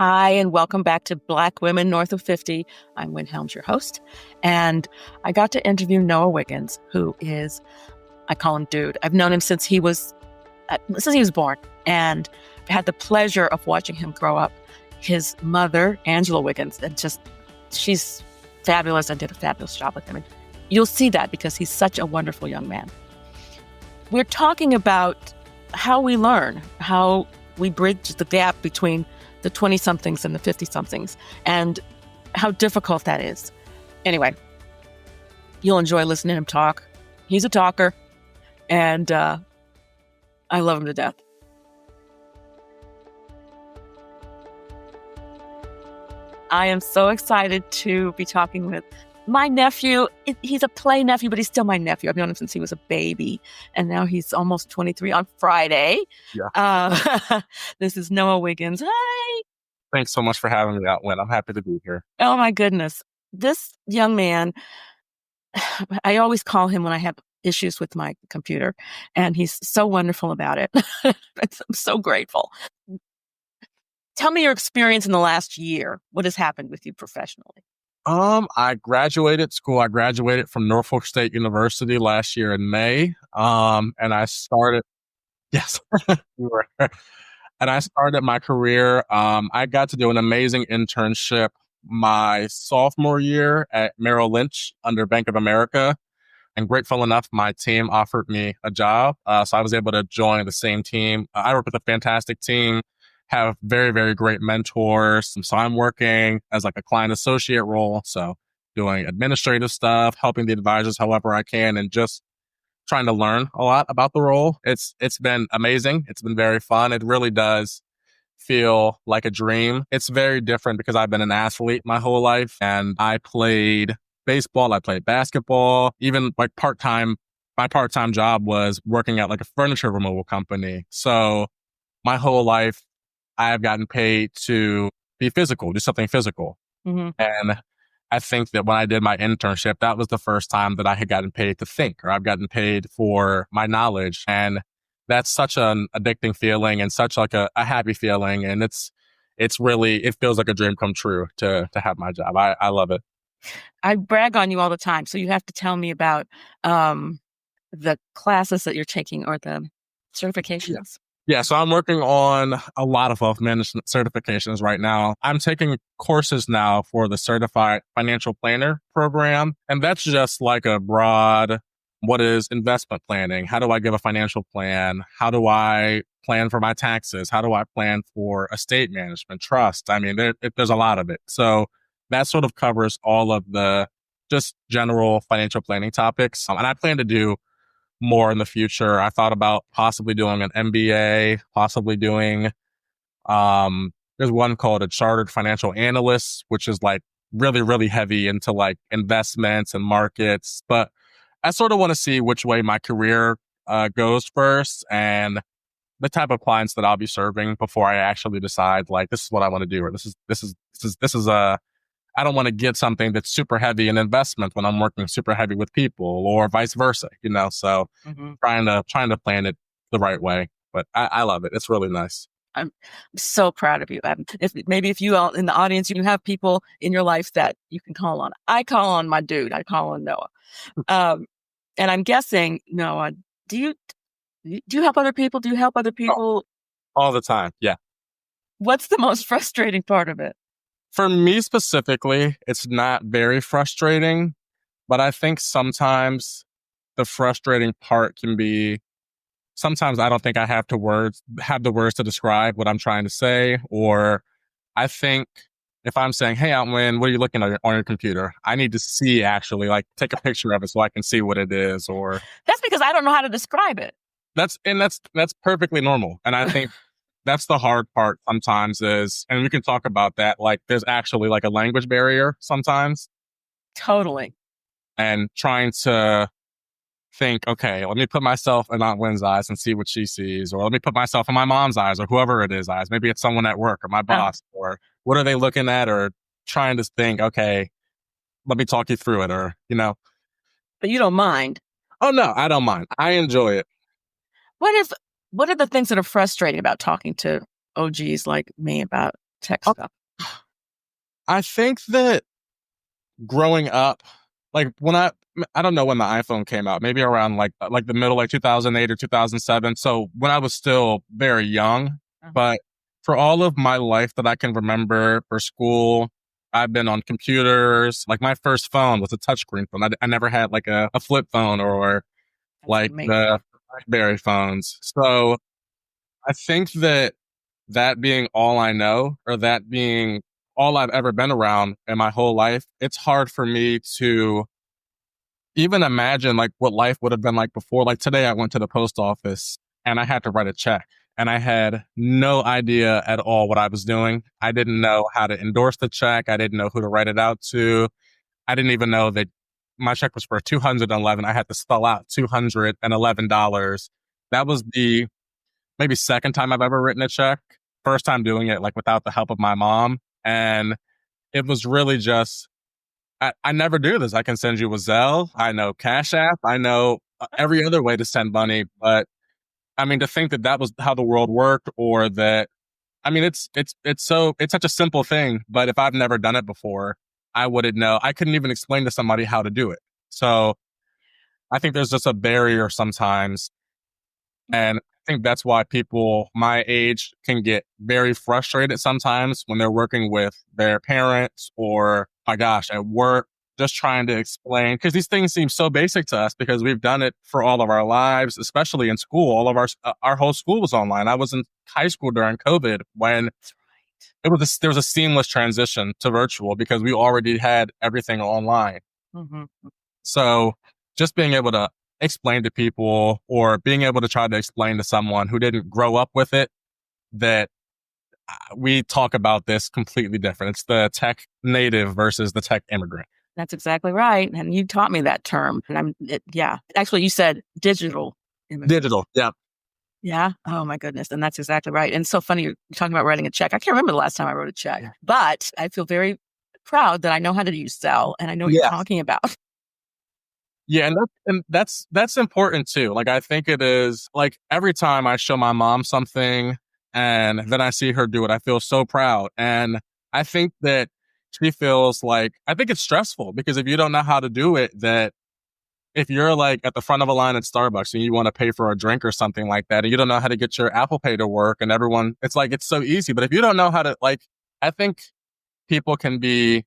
Hi, and welcome back to Black Women North of 50. I'm Wynn Helms, your host. And I got to interview Noah Wiggins, who is, I call him dude. I've known him since he was born, and had the pleasure of watching him grow up. His mother, Angela Wiggins, she's fabulous and did a fabulous job with him. And you'll see that because he's such a wonderful young man. We're talking about how we learn, how we bridge the gap between the 20-somethings and the 50-somethings, and how difficult that is. Anyway, you'll enjoy listening to him talk. He's a talker, and I love him to death. I am so excited to be talking with my nephew. He's a play nephew, but he's still my nephew. I've known him since he was a baby, and now he's almost 23 on Friday. Yeah. This is Noah Wiggins. Hi. Thanks so much for having me out, Wynn. I'm happy to be here. Oh, my goodness. This young man, I always call him when I have issues with my computer, and he's so wonderful about it. I'm so grateful. Tell me your experience in the last year. What has happened with you professionally? I graduated from Norfolk State University last year in May. And I started, yes, and I started my career. I got to do an amazing internship my sophomore year at Merrill Lynch under Bank of America. And grateful enough, my team offered me a job. So I was able to join the same team. I work with a fantastic team, have very, very great mentors. So I'm working as like a client associate role. So doing administrative stuff, helping the advisors however I can, and just trying to learn a lot about the role. It's been amazing. It's been very fun. It really does feel like a dream. It's very different because I've been an athlete my whole life, and I played baseball, I played basketball, even like my part-time job was working at like a furniture removal company. So my whole life, I have gotten paid to be physical, do something physical. Mm-hmm. And I think that when I did my internship, that was the first time that I had gotten paid to think, or I've gotten paid for my knowledge. And that's such an addicting feeling and such like a happy feeling. And it feels like a dream come true to have my job. I love it. I brag on you all the time. So you have to tell me about the classes that you're taking or the certifications. Yeah, so I'm working on a lot of wealth management certifications right now. I'm taking courses now for the Certified Financial Planner program. And that's just like a broad, what is investment planning? How do I give a financial plan? How do I plan for my taxes? How do I plan for estate management, trust? I mean, there's a lot of it. So that sort of covers all of the just general financial planning topics. And I plan to do more in the future. I thought about possibly doing an MBA, possibly doing, there's one called a Chartered Financial Analyst, which is like really, really heavy into like investments and markets. But I sort of want to see which way my career goes first and the type of clients that I'll be serving before I actually decide like, this is what I want to do, or this is I don't want to get something that's super heavy in investment when I'm working super heavy with people, or vice versa, so trying to plan it the right way. But I love it. It's really nice. I'm so proud of you. If you all in the audience, you have people in your life that you can call on. I call on my dude. I call on Noah. And I'm guessing, Noah, do you help other people? Do you help other people? All the time. Yeah. What's the most frustrating part of it? For me specifically, it's not very frustrating, but I think sometimes the frustrating part can be, sometimes I don't think I have the words to describe what I'm trying to say. Or I think if I'm saying, hey, Outwin, what are you looking at on your computer? I need to see actually, like, take a picture of it so I can see what it is. Or that's because I don't know how to describe it. That's perfectly normal. And I think that's the hard part sometimes is, and we can talk about that, like there's actually like a language barrier sometimes. Totally. And trying to think, okay, let me put myself in Aunt Wynn's eyes and see what she sees, or let me put myself in my mom's eyes or whoever it is eyes. Maybe it's someone at work or my boss, or what are they looking at, or trying to think, okay, let me talk you through it, or, But you don't mind. Oh no, I don't mind. I enjoy it. What are the things that are frustrating about talking to OGs like me about tech Oh, stuff? I think that growing up, like when I don't know when the iPhone came out, maybe around like the middle, like 2008 or 2007. So when I was still very young, but for all of my life that I can remember for school, I've been on computers. Like my first phone was a touchscreen phone. I never had like a flip phone or That's like amazing. the BlackBerry phones. So I think that being all I know, or that being all I've ever been around in my whole life, it's hard for me to even imagine like what life would have been like before. Like today, I went to the post office and I had to write a check, and I had no idea at all what I was doing. I didn't know how to endorse the check. I didn't know who to write it out to. I didn't even know that my check was for 211. I had to spell out $211. That was the maybe second time I've ever written a check. First time doing it like without the help of my mom. And it was really just, I never do this. I can send you a Zelle. I know Cash App. I know every other way to send money. But I mean, to think that that was how the world worked, or that, I mean, it's such a simple thing. But if I've never done it before, I wouldn't know. I couldn't even explain to somebody how to do it. So I think there's just a barrier sometimes. And I think that's why people my age can get very frustrated sometimes when they're working with their parents or, my gosh, at work, just trying to explain, because these things seem so basic to us because we've done it for all of our lives, especially in school. All of our whole school was online. I was in high school during COVID when there was a seamless transition to virtual because we already had everything online. Mm-hmm. So just being able to explain to people, or being able to try to explain to someone who didn't grow up with it, that we talk about this completely different. It's the tech native versus the tech immigrant. That's exactly right. And you taught me that term. And yeah. Actually, you said digital immigrant. Digital. Yeah. Yeah. Oh my goodness. And that's exactly right. And it's so funny you're talking about writing a check. I can't remember the last time I wrote a check, but I feel very proud that I know how to use Zelle and I know what you're talking about. Yeah, and that's important too. Like I think it is, like every time I show my mom something and then I see her do it, I feel so proud. And I think that she feels like, I think it's stressful because if you don't know how to do it, that if you're like at the front of a line at Starbucks and you want to pay for a drink or something like that, and you don't know how to get your Apple Pay to work, and everyone, it's like, it's so easy. But if you don't know how to, like, I think people can be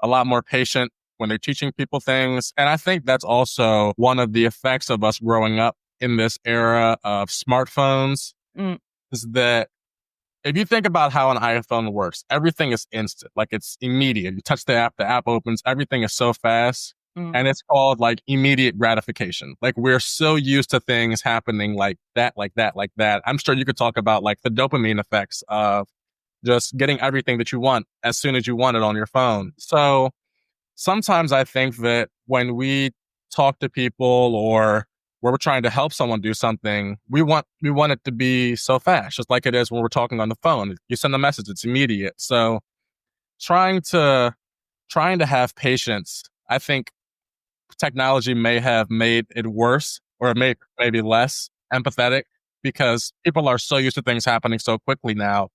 a lot more patient when they're teaching people things. And I think that's also one of the effects of us growing up in this era of smartphones, is that if you think about how an iPhone works, everything is instant. Like it's immediate. You touch the app opens, everything is so fast. And it's called like immediate gratification. Like we're so used to things happening like that, like that, like that. I'm sure you could talk about like the dopamine effects of just getting everything that you want as soon as you want it on your phone. So sometimes I think that when we talk to people, or where we're trying to help someone do something, we want it to be so fast, just like it is when we're talking on the phone. You send a message, it's immediate. So trying to have patience, I think technology may have made it worse, or maybe less empathetic, because people are so used to things happening so quickly now,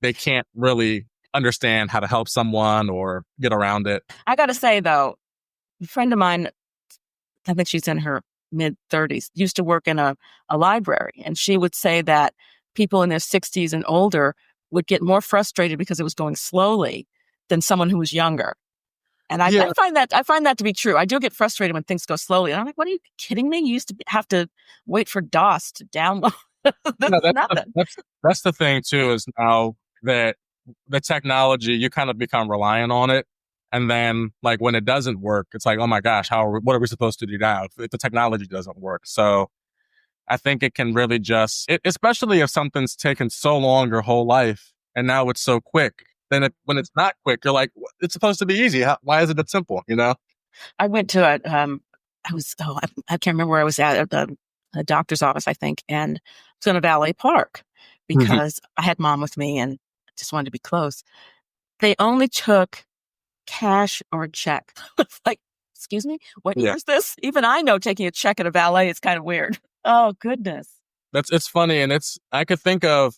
they can't really understand how to help someone or get around it. I got to say, though, a friend of mine, I think she's in her mid-30s, used to work in a library. And she would say that people in their 60s and older would get more frustrated because it was going slowly than someone who was younger. And I find that to be true. I do get frustrated when things go slowly. And I'm like, what, are you kidding me? You used to have to wait for DOS to download. That's the thing too, is now that the technology, you kind of become reliant on it. And then like when it doesn't work, it's like, oh my gosh, what are we supposed to do now if the technology doesn't work? So I think it can really just, especially if something's taken so long your whole life and now it's so quick, then when it's not quick, you're like, it's supposed to be easy. Why is it that simple? You know? I went to I can't remember where I was at the doctor's office, I think, and I was in a valet park because I had mom with me and just wanted to be close. They only took cash or a check. It's like, excuse me, what year is this? Even I know taking a check at a valet is kind of weird. Oh goodness. It's funny, and I could think of,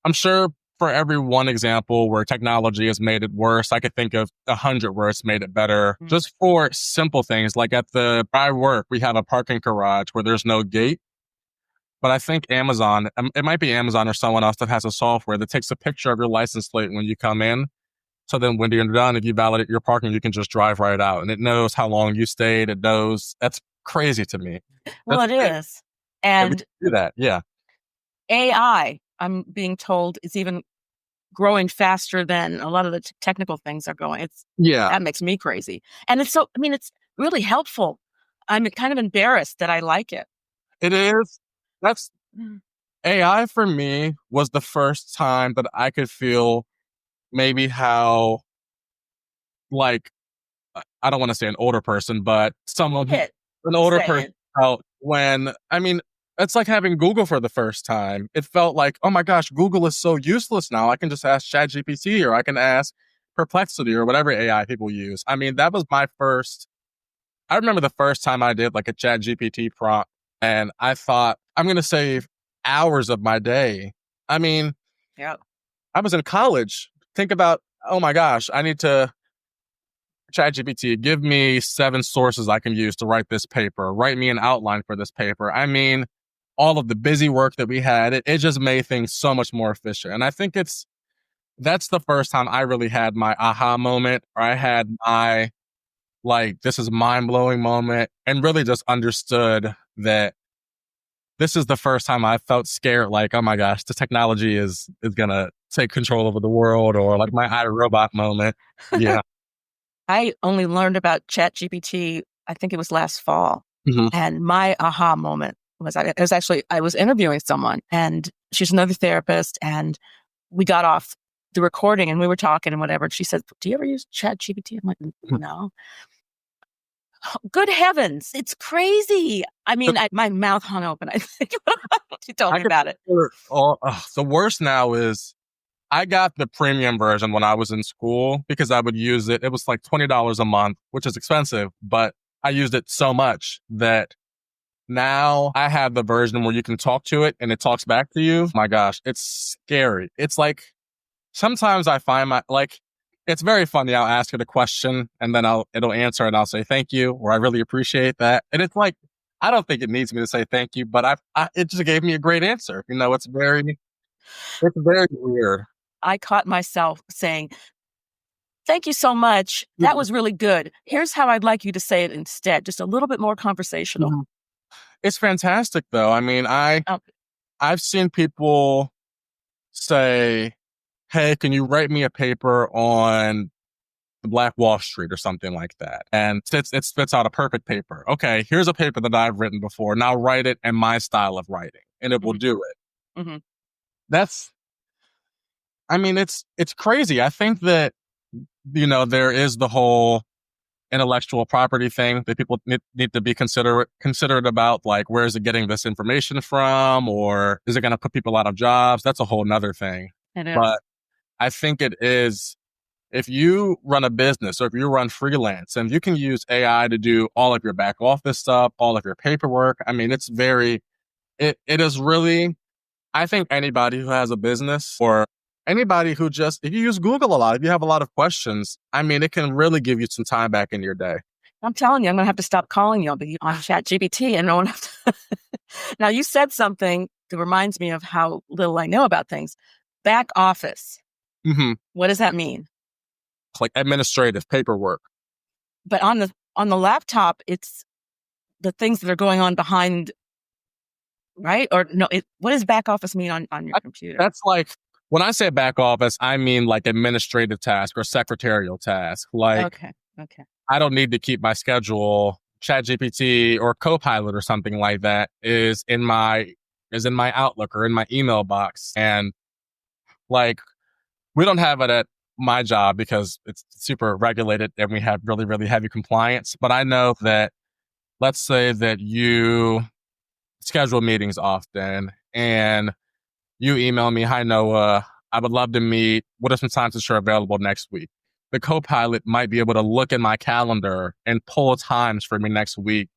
I'm sure for every one example where technology has made it worse, I could think of 100 where it's made it better. Just for simple things, like at where I work, we have a parking garage where there's no gate. But I think Amazon, it might be Amazon or someone else that has a software that takes a picture of your license plate when you come in. So then when you're done, if you validate your parking, you can just drive right out. And it knows how long you stayed. It knows. That's crazy to me. Well, it is. And do that. Yeah. AI, I'm being told, is even growing faster than a lot of the technical things are going. That makes me crazy. And it's really helpful. I'm kind of embarrassed that I like it. It is. That's AI for me was the first time that I could feel maybe how, like, I don't want to say an older person, but an older person felt when, it's like having Google for the first time. It felt like, oh my gosh, Google is so useless now. I can just ask ChatGPT or I can ask Perplexity or whatever AI people use. That was I remember the first time I did like a ChatGPT prompt and I thought, I'm going to save hours of my day. Yeah. I was in college. Think about, oh my gosh, I need to ChatGPT, give me 7 sources I can use to write this paper, write me an outline for this paper. All of the busy work that we had, it just made things so much more efficient. And I think that's the first time I really had my aha moment, or I had my, like, this is mind-blowing moment, and really just understood that this is the first time I felt scared, like, oh my gosh, the technology is gonna take control over the world, or like my iRobot moment. Yeah. I only learned about ChatGPT, I think it was last fall. Mm-hmm. And my aha moment was I was interviewing someone, and she's another therapist, and we got off the recording and we were talking and whatever. And she said, "Do you ever use ChatGPT?" I'm like, "No." Good heavens, it's crazy. My mouth hung open. I think she told me about it. The worst now is I got the premium version when I was in school because I would use it. It was like $20 a month, which is expensive, but I used it so much that now I have the version where you can talk to it and it talks back to you. My gosh, it's scary. It's like, sometimes I find it's very funny. I'll ask it a question and then it'll answer and I'll say thank you, or I really appreciate that. And it's like, I don't think it needs me to say thank you, but it just gave me a great answer. It's very weird. I caught myself saying, "Thank you so much. That was really good. Here's how I'd like you to say it instead." Just a little bit more conversational. Mm-hmm. It's fantastic though. I've seen people say, "Hey, can you write me a paper on the Black Wall Street or something like that?" And it spits out a perfect paper. Okay, here's a paper that I've written before. Now write it in my style of writing, and it will do it. Mm-hmm. It's crazy. I think that, there is the whole intellectual property thing that people need to be considerate about, like, where is it getting this information from, or is it going to put people out of jobs? That's a whole nother thing. But I think it is, if you run a business or if you run freelance and you can use AI to do all of your back office stuff, all of your paperwork, it is really, I think anybody who has a business or anybody who if you use Google a lot, if you have a lot of questions, it can really give you some time back in your day. I'm telling you, I'm going to have to stop calling you. I'll be on ChatGPT and no one have to. Now, you said something that reminds me of how little I know about things. Back office. Mm-hmm. What does that mean? It's like administrative paperwork. But on the laptop, it's the things that are going on behind, right? Or no, what does back office mean on your computer? That's like, when I say back office, I mean like administrative task or secretarial task. Like, okay. I don't need to keep my schedule. ChatGPT or Copilot or something like that is in my Outlook or in my email box. And like, we don't have it at my job because it's super regulated and we have really, really heavy compliance. But I know that, let's say that you schedule meetings often and you email me, "Hi, Noah, I would love to meet. What are some times that you're available next week?" The Copilot might be able to look in my calendar and pull times for me next week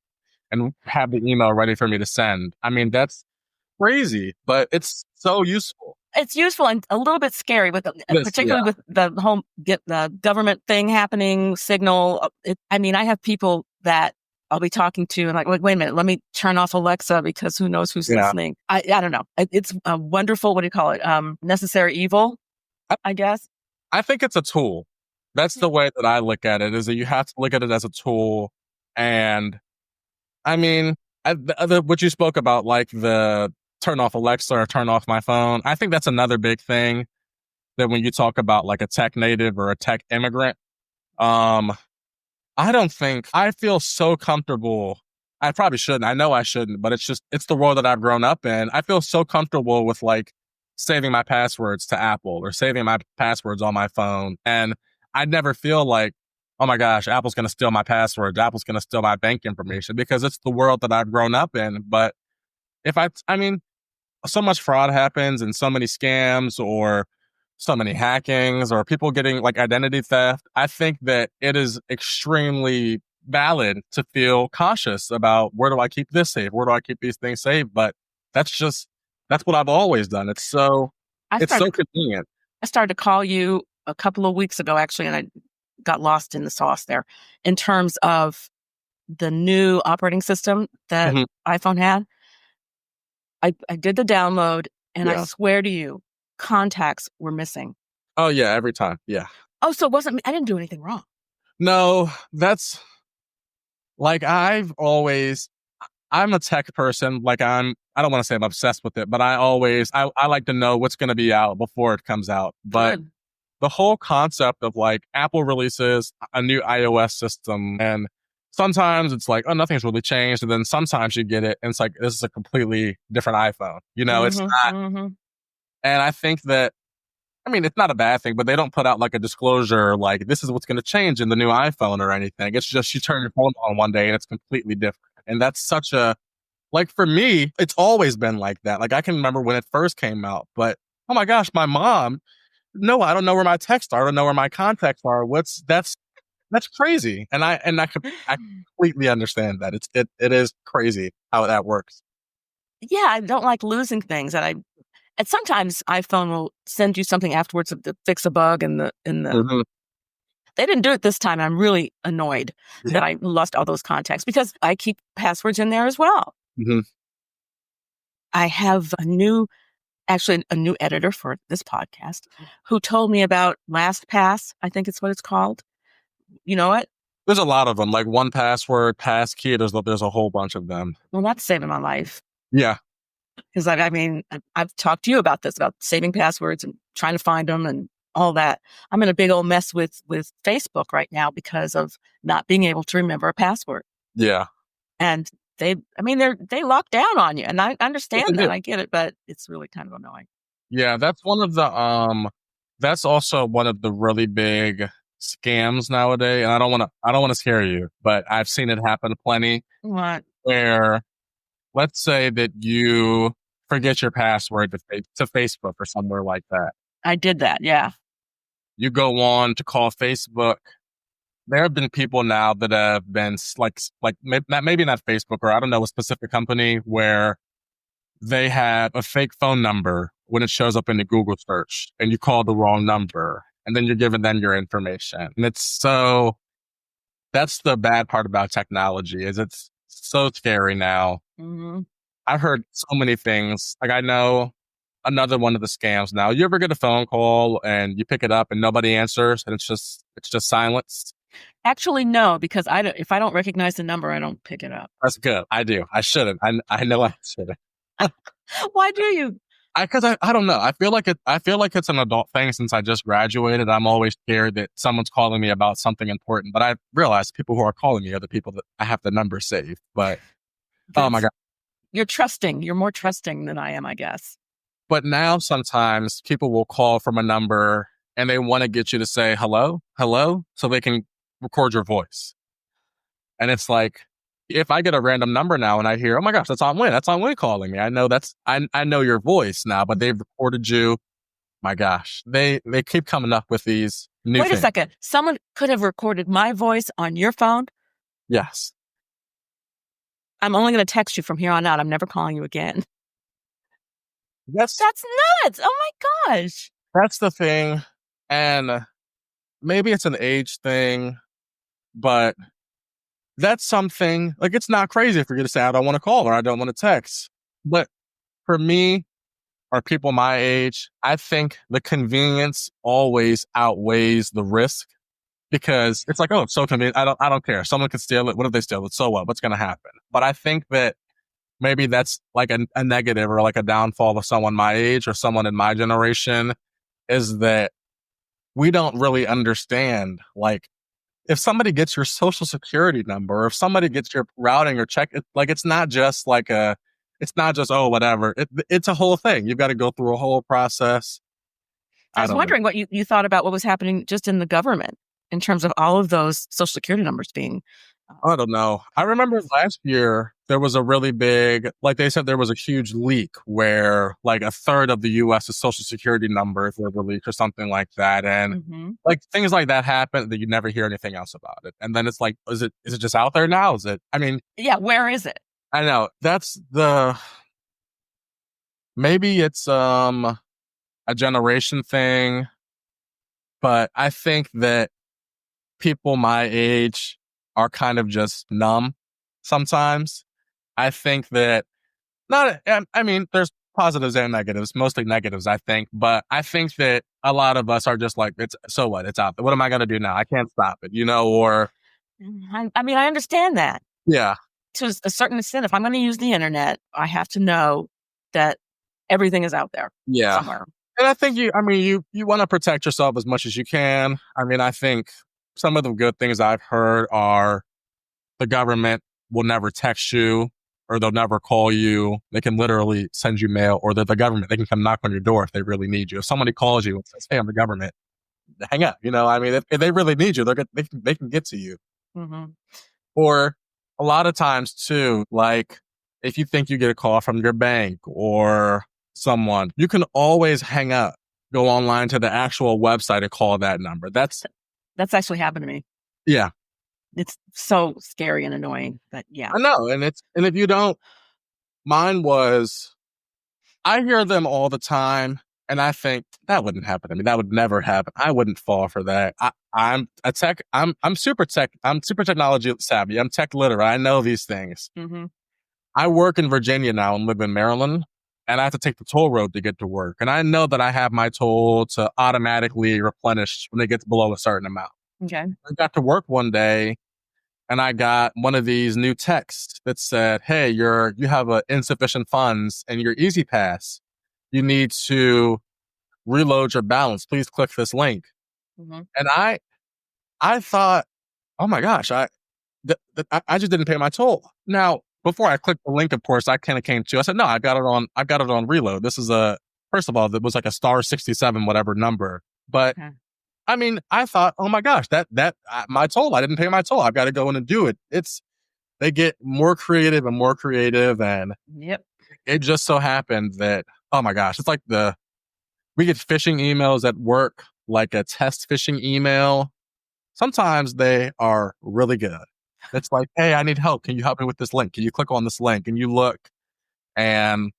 and have the email ready for me to send. That's crazy, but it's so useful. It's useful and a little bit scary, particularly with the whole the government thing happening, Signal. I have people that I'll be talking to and like, wait a minute, let me turn off Alexa because who knows who's listening. I don't know. It's a wonderful, what do you call it? Necessary evil, I guess. I think it's a tool. That's the way that I look at it, is that you have to look at it as a tool. And I mean, what you spoke about, like the turn off Alexa or turn off my phone, I think that's another big thing that when you talk about like a tech native or a tech immigrant, I feel so comfortable. I probably shouldn't. I know I shouldn't, but it's the world that I've grown up in. I feel so comfortable with like saving my passwords to Apple or saving my passwords on my phone. And I never feel like, oh my gosh, Apple's going to steal my passwords. Apple's going to steal my bank information, because it's the world that I've grown up in. But so much fraud happens and so many scams or so many hackings or people getting like identity theft. I think that it is extremely valid to feel cautious about, where do I keep this safe? Where do I keep these things safe? But that's what I've always done. It's so convenient. I started to call you a couple of weeks ago, actually, and I got lost in the sauce there in terms of the new operating system that iPhone had. I did the download, and I swear to you, contacts were missing. Oh, yeah, every time. Yeah. Oh, so it wasn't me. I didn't do anything wrong. No, that's like, I'm a tech person. Like, I don't want to say I'm obsessed with it, but I like to know what's going to be out before it comes out. But the whole concept of like Apple releases a new iOS system, and sometimes it's like, oh, nothing's really changed. And then sometimes you get it and it's like, this is a completely different iPhone. It's not. And I think that, it's not a bad thing, but they don't put out like a disclosure, like this is what's going to change in the new iPhone or anything. It's just you turn your phone on one day and it's completely different. And that's like, for me, it's always been like that. Like, I can remember when it first came out, but oh my gosh, my mom, no, I don't know where my texts are. I don't know where my contacts are. That's crazy. And I completely understand that. It is crazy how that works. Yeah, I don't like losing things. And sometimes iPhone will send you something afterwards to fix a bug in the They didn't do it this time. I'm really annoyed that I lost all those contacts, because I keep passwords in there as well. I have a new editor for this podcast who told me about LastPass. I think it's what it's called. You know it? There's a lot of them, like 1Password, Passkey. There's a whole bunch of them. Well, that's saving my life. Yeah. Because I've talked to you about this, about saving passwords and trying to find them and all that. I'm in a big old mess with Facebook right now because of not being able to remember a password. Yeah. And they lock down on you, and I understand that. I get it, but it's really kind of annoying. Yeah, that's that's also one of the really big scams nowadays. And I don't want to scare you, but I've seen it happen plenty. What? Where, let's say that you forget your password to Facebook or somewhere like that. I did that. Yeah. You go on to call Facebook. There have been people now that have been like maybe not Facebook, or I don't know, a specific company where they have a fake phone number when it shows up in the Google search, and you call the wrong number, and then you're giving them your information. And that's the bad part about technology, is it's so scary now. I've heard so many things. Like, I know another one of the scams now. You ever get a phone call and you pick it up and nobody answers, and it's just silence? Actually, no, because if I don't recognize the number, I don't pick it up. That's good. I do. I shouldn't. I know I shouldn't. Why do you? Because I don't know. I feel like it's an adult thing since I just graduated. I'm always scared that someone's calling me about something important. But I realize people who are calling me are the people that I have the number saved. But oh my God. You're trusting. You're more trusting than I am, I guess. But now sometimes people will call from a number and they want to get you to say hello, so they can record your voice. And it's like, if I get a random number now and I hear, oh my gosh, that's on Wynn calling me. I know I know your voice now, but they've recorded you. My gosh, they keep coming up with these new things. Wait a second. Someone could have recorded my voice on your phone? Yes. I'm only going to text you from here on out. I'm never calling you again. That's That's nuts. Oh my gosh. that's the thing. And maybe it's an age thing, but that's something like it's not crazy for you to say, I don't want to call or I don't want to text. But for me or people my age, I think the convenience always outweighs the risk because it's like, oh, it's so convenient. I don't care. Someone could steal it. What if they steal it? So what? What's going to happen? But I think that maybe that's like a negative or like a downfall of someone my age or someone in my generation is that we don't really understand like if somebody gets your social security number or if somebody gets your routing or check it, like it's not just like it's not just oh whatever it's a whole thing. You've got to go through a whole process. I I was don't know. wondering what you thought about what was happening just in the government in terms of all of those social security numbers being. I don't know. I remember last year there was a really big, like they said, there was a huge leak where like a third of the U.S.'s social security numbers were released or something like that, and Mhm. like things like that happen that you never hear anything else about it. And then it's like, is it just out there now? Is it? I mean, Yeah, where is it? I know that's the maybe it's a generation thing, but I think that people my age are kind of just numb sometimes. I think that not, I mean, there's positives and negatives, mostly negatives, I think, but I think that a lot of us are just like, it's so what? It's out there. What am I going to do now? I can't stop it, or I mean, I understand that yeah, to a certain extent. If I'm going to use the internet, I have to know that everything is out there yeah. somewhere. And I think I mean, you want to protect yourself as much as you can. I mean, I think some of the good things I've heard are the government will never text you or they'll never call you. They can literally send you mail or they're the government. They can come knock on your door if they really need you. If somebody calls you and says, hey, I'm the government, hang up. I mean, if they really need you, they can get to you. Hmm. Or a lot of times too, like if you think you get a call from your bank or someone, you can always hang up, go online to the actual website and call that number. That's actually happened to me. Yeah, It's so scary and annoying, but yeah. I know. And if you don't, mine was, I hear them all the time. And I think that wouldn't happen to me. That would never happen. I wouldn't fall for that. I'm super tech. I'm super technology savvy. I'm tech literate. I know these things. Hmm. I work in Virginia now and live in Maryland, and I have to take the toll road to get to work. And I know that I have my toll to automatically replenish when it gets below a certain amount. Okay. I got to work one day and I got one of these new texts that said, "Hey, you have insufficient funds in your Easy Pass. You need to reload your balance. Please click this link." Hmm. And I thought, "Oh my gosh, I just didn't pay my toll." Now, before I clicked the link, of course, I kind of came to. I said, "No, I've got it on reload. This is first of all, that was like a star 67 whatever number." But Okay. I mean, I thought, "Oh my gosh, that my toll. I didn't pay my toll. I've got to go in and do it." They get more creative and more creative, and Yep. it just so happened that oh my gosh, it's like we get phishing emails at work, like a test phishing email. Sometimes they are really good. It's like, hey, I need help. Can you help me with this link? Can you click on this link? And you look, and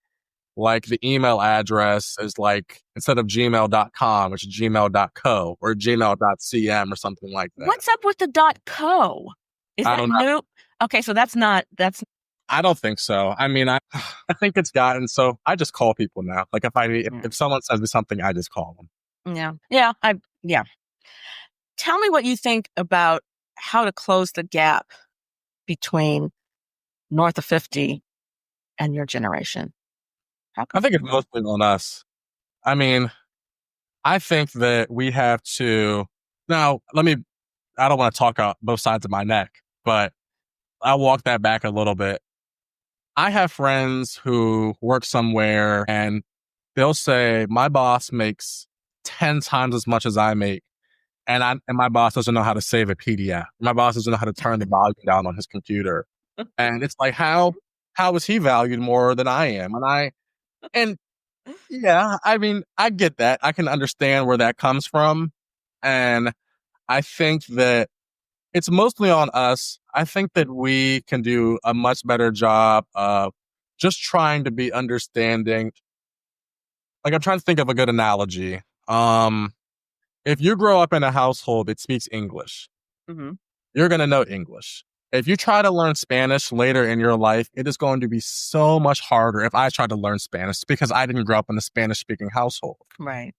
like the email address is like instead of gmail.com, it's gmail.co or gmail.cm or something like that. What's up with the .co? Is I that don't know. new? Okay, so that's I don't think so. I mean, I think it's gotten so I just call people now. Like if someone sends me something, I just call them. yeah. Yeah. Tell me what you think about how to close the gap between north of 50 and your generation. How I can think it's mostly on us. I mean, I think that we have to now. I don't want to talk out both sides of my neck, but I'll walk that back a little bit. I have friends who work somewhere and they'll say, my boss makes 10 times as much as I make. And my boss doesn't know how to save a PDF. My boss doesn't know how to turn the volume down on his computer. And it's like, how is he valued more than I am? And yeah, I mean, I get that. I can understand where that comes from. And I think that it's mostly on us. I think that we can do a much better job of just trying to be understanding like I'm trying to think of a good analogy. Um, if you grow up in a household that speaks English, Mm-hmm. you're going to know English. If you try to learn Spanish later in your life, it is going to be so much harder if I try to learn Spanish because I didn't grow up in a Spanish speaking household. Right.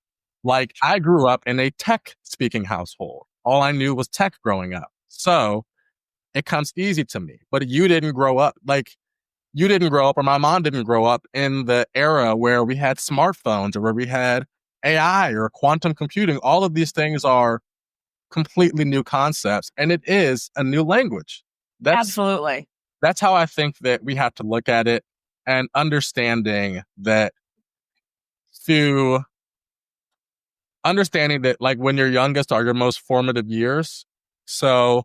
Like I grew up in a tech speaking household. All I knew was tech growing up. So it comes easy to me. But you didn't grow up like you didn't grow up or my mom didn't grow up in the era where we had smartphones or where we had AI or quantum computing. All of these things are completely new concepts and it is a new language. That's Absolutely. that's how I think that we have to look at it and understanding that through understanding that like when you're youngest are your most formative years. So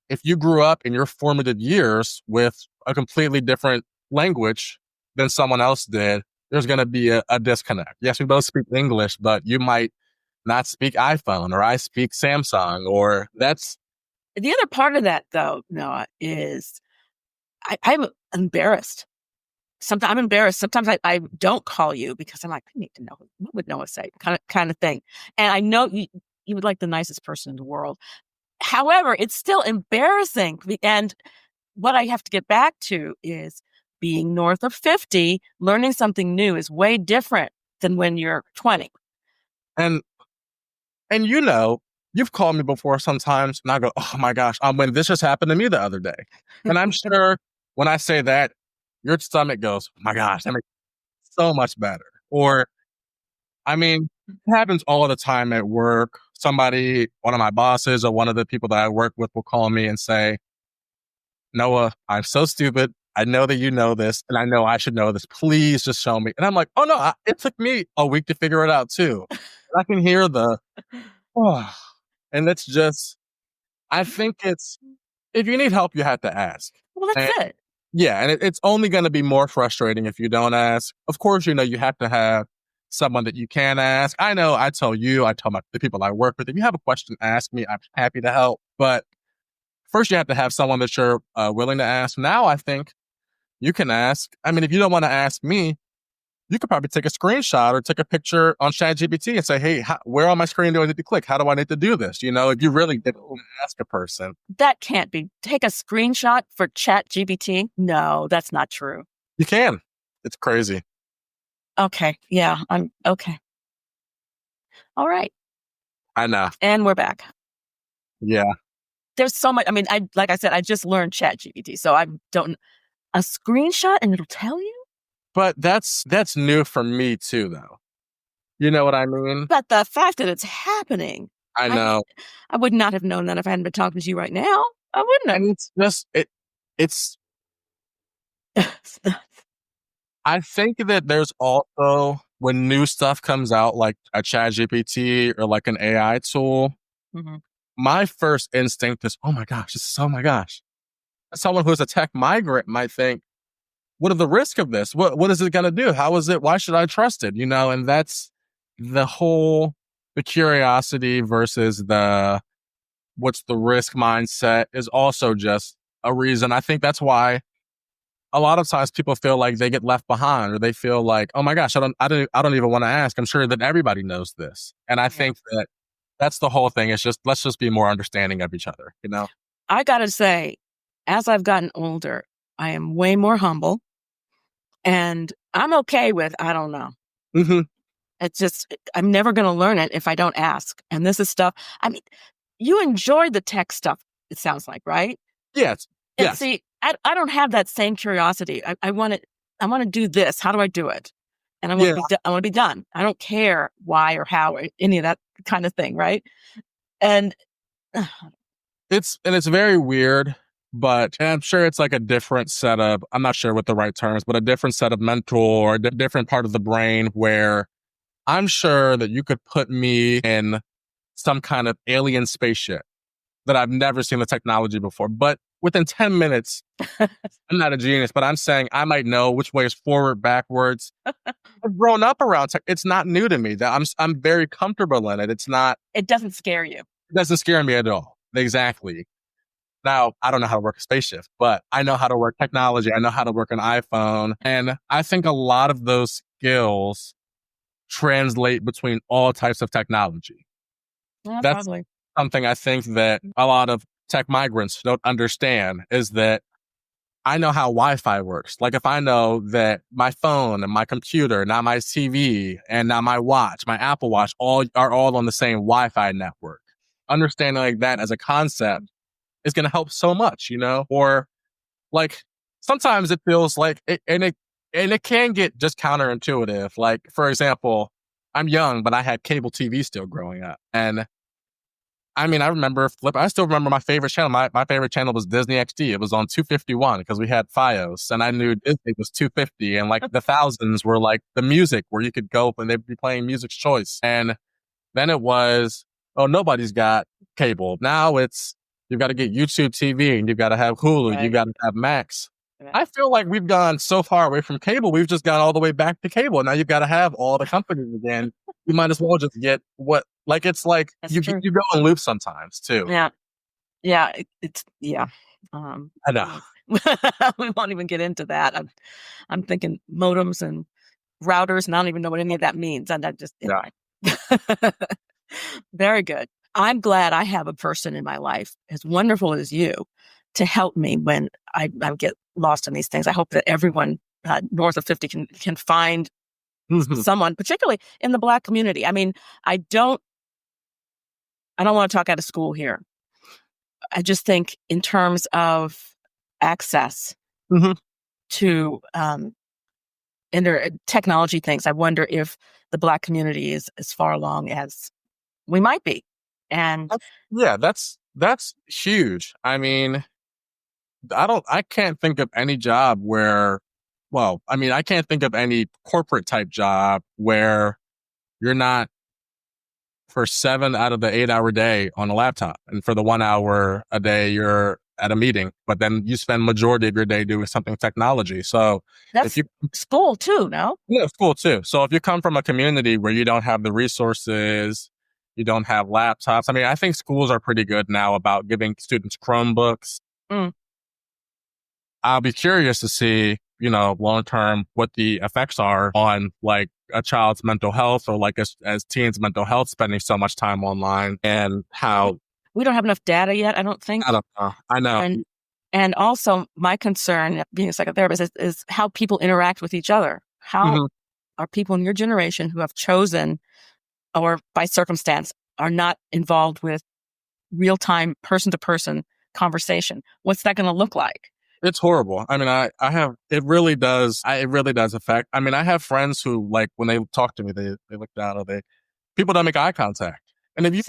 if you grew up in your formative years with a completely different language than someone else did, there's going to be a disconnect. Yes, we both speak English, but you might not speak iPhone or I speak Samsung or that's The other part of that, though, Noah, is I'm embarrassed. Sometimes I'm embarrassed. Sometimes I don't call you because I'm like, I need to know what would Noah say, kind of thing. And I know you would like the nicest person in the world. However, it's still embarrassing. And what I have to get back to is being north of 50, learning something new is way different than when you're 20. and and you know, you've called me before sometimes and I go, "Oh my gosh, when this just happened to me the other day." And I'm sure when I say that, your stomach goes, "Oh my gosh, that makes it so much better." Or I mean, it happens all the time at work. Somebody, one of my bosses or one of the people that I work with will call me and say, Noah, I'm so stupid. I know that you know this and I know I should know this. Please just show me. And I'm like, oh no, it took me a week to figure it out too. I can hear the, oh, and it's just, I think it's, if you need help, you have to ask. Well, that's And it. yeah, and it's only going to be more frustrating if you don't ask. Of course, you know, you have to have someone that you can ask. I know I tell you, I tell the people I work with, if you have a question, ask me. I'm happy to help. But first, you have to have someone that you're willing to ask. Now, I think you can ask. I mean, if you don't want to ask me, you could probably take a screenshot or take a picture on ChatGPT and say, hey, where on my screen do I need to click? How do I need to do this? You know, if you really didn't want to ask a person. That can't be. Take a screenshot for ChatGPT? No, that's not true. You can. It's crazy. Okay. Yeah, I'm okay. All right. I know. And we're back. Yeah. There's so much. I mean, like I said, I just learned ChatGPT, so I don't a screenshot and it'll tell you. But that's new for me too, though. You know what I mean? But the fact that it's happening, I know. I would not have known that if I hadn't been talking to you right now. I wouldn't have. And it's just it's I think that there's also when new stuff comes out like a chat GPT or like an AI tool, Mhm. my first instinct is, oh my gosh, oh my gosh. Someone who's a tech migrant might think, what are the risks of this? What is it gonna do? How is it? Why should I trust it? You know, and that's the curiosity versus the what's the risk mindset is also just a reason. I think that's why a lot of times people feel like they get left behind or they feel like, oh my gosh, I don't even want to ask. I'm sure that everybody knows this. And I think that that's the whole thing. It's just, let's just be more understanding of each other, you know? I gotta say, as I've gotten older, I am way more humble, and I'm okay with I don't know. Mm-hmm. It's just I'm never gonna learn it if I don't ask. And this is stuff. I mean, you enjoy the tech stuff. It sounds like, right? Yes. And Yes. see, I don't have that same curiosity. I want to. I want to do this. How do I do it? And I want Yeah. to be. I want to be done. I don't care why or how or any of that kind of thing, right? And It's very weird, but and I'm sure it's like a different set of, I'm not sure what the right term is, but a different set of mental or a different part of the brain where I'm sure that you could put me in some kind of alien spaceship that I've never seen the technology before. But within 10 minutes, I'm not a genius, but I'm saying I might know which way is forward, backwards. I've grown up around tech. It's not new to me. I'm very comfortable in it. it doesn't scare you. It doesn't scare me at all. Exactly. Now, I don't know how to work a spaceship, but I know how to work technology. I know how to work an iPhone. And I think a lot of those skills translate between all types of technology. Yeah, That's probably. something I think that a lot of tech migrants don't understand, is that I know how Wi-Fi works. Like, if I know that my phone and my computer, now my TV and now my watch, my Apple Watch, are all on the same Wi-Fi network, understanding like that as a concept is going to help so much, Or like sometimes it feels like it can get just counterintuitive. Like, for example, I'm young, but I had cable TV still growing up, and I mean, I still remember my favorite channel. My favorite channel was Disney XD. It was on 251 because we had Fios, and I knew Disney was 250, and like the thousands were like the music where you could go and they'd be playing Music's Choice. And then it was, oh, nobody's got cable. Now it's, you've got to get YouTube TV and you've got to have Hulu, Right. you've got to have Max. Right. I feel like we've gone so far away from cable, we've just gone all the way back to cable. Now you've got to have all the companies again. You might as well just get it's like you go in loops sometimes too. Yeah. Yeah. Yeah. I know. We won't even get into that. I'm thinking modems and routers, and I don't even know what any of that means. And that just, anyway. Very good. I'm glad I have a person in my life as wonderful as you to help me when I get lost in these things. I hope that everyone north of 50 can find someone, particularly in the Black community. I mean, I don't want to talk out of school here. I just think in terms of access to technology things, I wonder if the Black community is as far along as we might be. And that's huge. I mean, I can't think of any job where, I can't think of any corporate type job where you're not for 7 out of the 8 hour day on a laptop, and for the 1 hour a day you're at a meeting, but then you spend majority of your day doing something technology. So that's school too, no? Yeah, school too. So if you come from a community where you don't have the resources, you don't have laptops. I mean, I think schools are pretty good now about giving students Chromebooks. I'll be curious to see, long term, what the effects are on like a child's mental health, or like as teens' mental health, spending so much time online, and how we don't have enough data yet. I don't think. I don't know. I know. And also my concern, being a psychotherapist, is how people interact with each other. How are people in your generation who have chosen, or by circumstance, are not involved with real-time person-to-person conversation? What's that going to look like? It's horrible. I mean, it really does affect. I mean, I have friends who, like, when they talk to me, they look down, people don't make eye contact. And if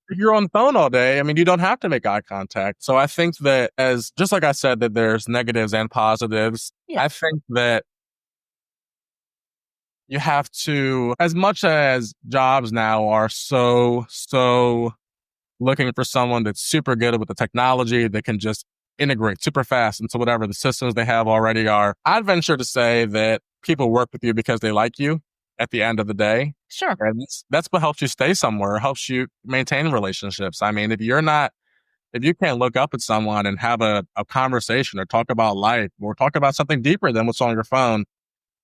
you're on the phone all day, I mean, you don't have to make eye contact. So I think that, just like I said, that there's negatives and positives. Yeah. I think that you have to, as much as jobs now are so looking for someone that's super good with the technology, that can just integrate super fast into whatever the systems they have already are, I'd venture to say that people work with you because they like you at the end of the day. Sure. And that's what helps you stay somewhere, helps you maintain relationships. I mean, if you can't look up at someone and have a conversation, or talk about life, or talk about something deeper than what's on your phone,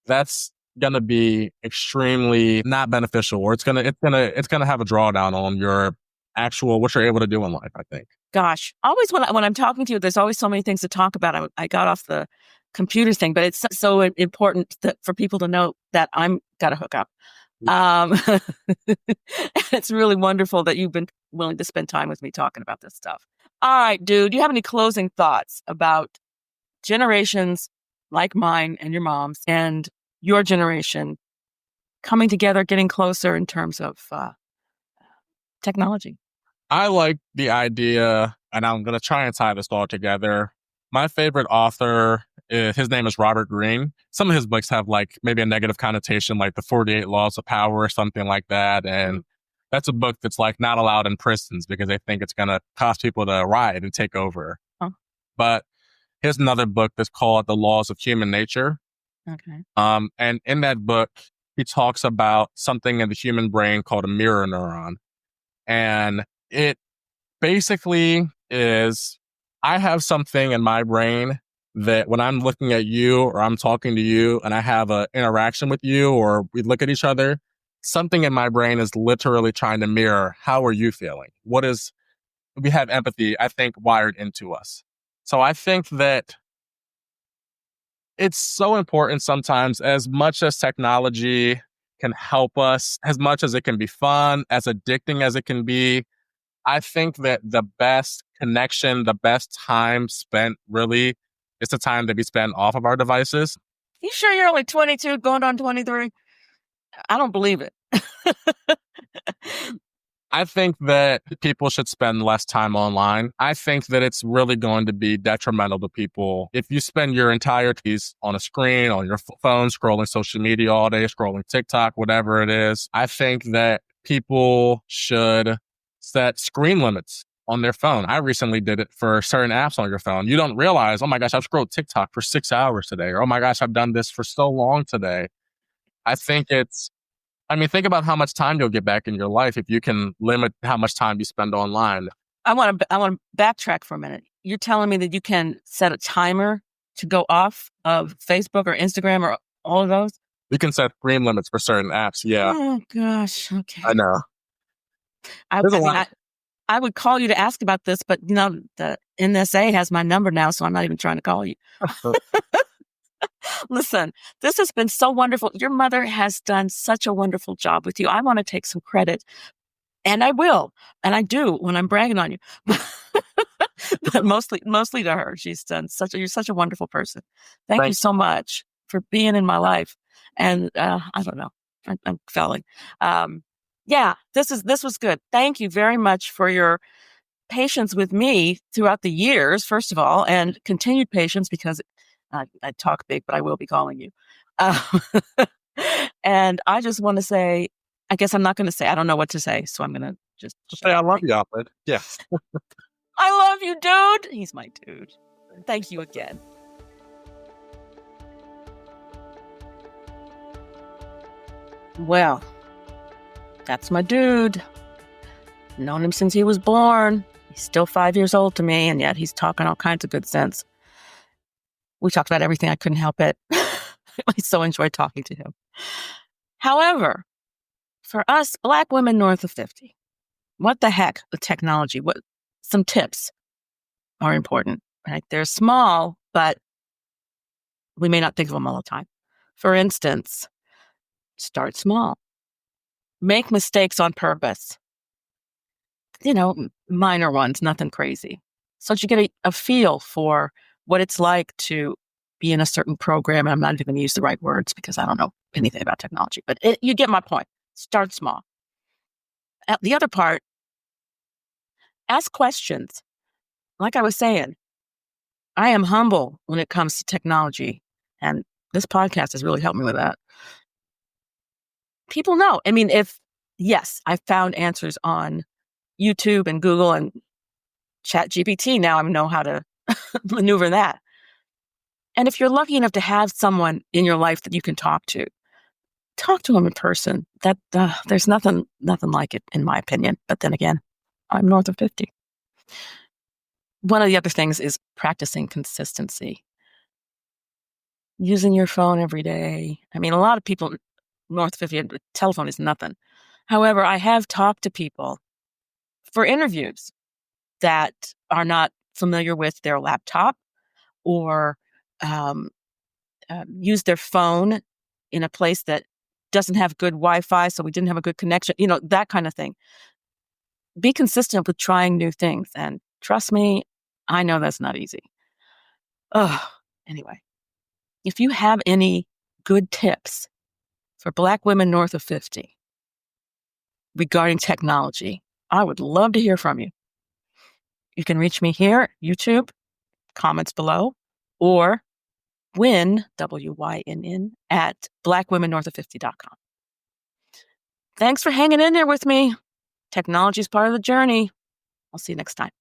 that's going to be extremely not beneficial, or it's going to have a drawdown on your actual, what you're able to do in life, I think. Gosh, always when I'm talking to you, there's always so many things to talk about. I got off the computer thing, but it's so important for people to know that I'm got to hook up. It's really wonderful that you've been willing to spend time with me talking about this stuff. All right, dude, do you have any closing thoughts about generations like mine and your mom's and your generation coming together, getting closer in terms of technology? I like the idea, and I'm going to try and tie this all together. My favorite author, his name is Robert Greene. Some of his books have like maybe a negative connotation, like the 48 Laws of Power or something like that. And that's a book that's like not allowed in prisons because they think it's going to cause people to riot and take over. But here's another book that's called The Laws of Human Nature. Okay. And in that book, he talks about something in the human brain called a mirror neuron. And it basically is, I have something in my brain that when I'm looking at you, or I'm talking to you, and I have an interaction with you, or we look at each other, something in my brain is literally trying to mirror, how are you feeling? We have empathy, I think, wired into us. So I think that it's so important sometimes, as much as technology can help us, as much as it can be fun, as addicting as it can be, I think that the best connection, the best time spent really is the time that we spend off of our devices. You sure you're only 22 going on 23? I don't believe it. I think that people should spend less time online. I think that it's really going to be detrimental to people if you spend your entire days on a screen, on your phone, scrolling social media all day, scrolling TikTok, whatever it is. I think that people should set screen limits on their phone. I recently did it for certain apps on your phone. You don't realize, oh my gosh, I've scrolled TikTok for 6 hours today, or oh my gosh, I've done this for so long today. Think about how much time you'll get back in your life if you can limit how much time you spend online. I want to backtrack for a minute. You're telling me that you can set a timer to go off of Facebook or Instagram or all of those? You can set screen limits for certain apps. Yeah. Oh gosh. Okay. I know. I would call you to ask about this, but the NSA has my number now, so I'm not even trying to call you. Listen, this has been so wonderful. Your mother has done such a wonderful job with you. I want to take some credit, and I will, and I do when I'm bragging on you. But mostly to her. You're such a wonderful person. Thank you so much for being in my life. And I don't know, I'm failing. This was good. Thank you very much for your patience with me throughout the years, first of all, and continued patience because I talk big, but I will be calling you. And I just want to say, I guess I'm not going to say, I don't know what to say. So I'm going to just say, I love you, Alfred. Yes. I love you, dude. He's my dude. Thank you again. Well, that's my dude. Known him since he was born. He's still 5 years old to me, and yet he's talking all kinds of good sense. We talked about everything. I couldn't help it. I so enjoyed talking to him. However, for us Black women north of 50, what the heck with technology? Some tips are important, right? They're small, but we may not think of them all the time. For instance, start small. Make mistakes on purpose. Minor ones, nothing crazy. So that you get a feel for what it's like to be in a certain program. And I'm not even going to use the right words because I don't know anything about technology, but you get my point. Start small. The other part, ask questions. Like I was saying, I am humble when it comes to technology, and this podcast has really helped me with that. People know. Yes, I found answers on YouTube and Google and ChatGPT. Now I know how to maneuver that. And if you're lucky enough to have someone in your life that you can talk to them in person. That there's nothing like it, in my opinion. But then again, I'm north of 50. One of the other things is practicing consistency. Using your phone every day. A lot of people north of 50, telephone is nothing. However, I have talked to people for interviews that are not familiar with their laptop or use their phone in a place that doesn't have good Wi-Fi, so we didn't have a good connection, that kind of thing. Be consistent with trying new things. And trust me, I know that's not easy. Anyway, if you have any good tips for Black women north of 50 regarding technology, I would love to hear from you. You can reach me here, YouTube, comments below, or Wynn, WYNN, at blackwomennorthof50.com. Thanks for hanging in there with me. Technology is part of the journey. I'll see you next time.